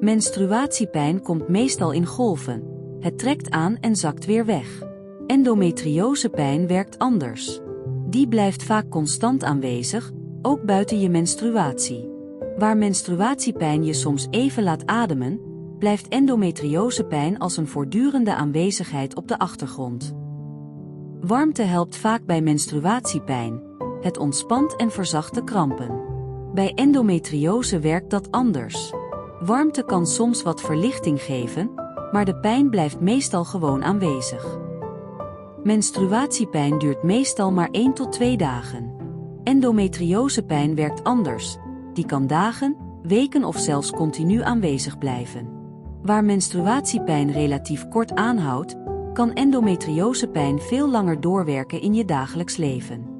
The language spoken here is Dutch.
Menstruatiepijn komt meestal in golven. Het trekt aan en zakt weer weg. Endometriosepijn werkt anders. Die blijft vaak constant aanwezig, ook buiten je menstruatie. Waar menstruatiepijn je soms even laat ademen, blijft endometriosepijn als een voortdurende aanwezigheid op de achtergrond. Warmte helpt vaak bij menstruatiepijn. Het ontspant en verzacht de krampen. Bij endometriose werkt dat anders. Warmte kan soms wat verlichting geven, maar de pijn blijft meestal gewoon aanwezig. Menstruatiepijn duurt meestal maar 1 tot 2 dagen. Endometriosepijn werkt anders. Die kan dagen, weken of zelfs continu aanwezig blijven. Waar menstruatiepijn relatief kort aanhoudt, kan endometriosepijn veel langer doorwerken in je dagelijks leven.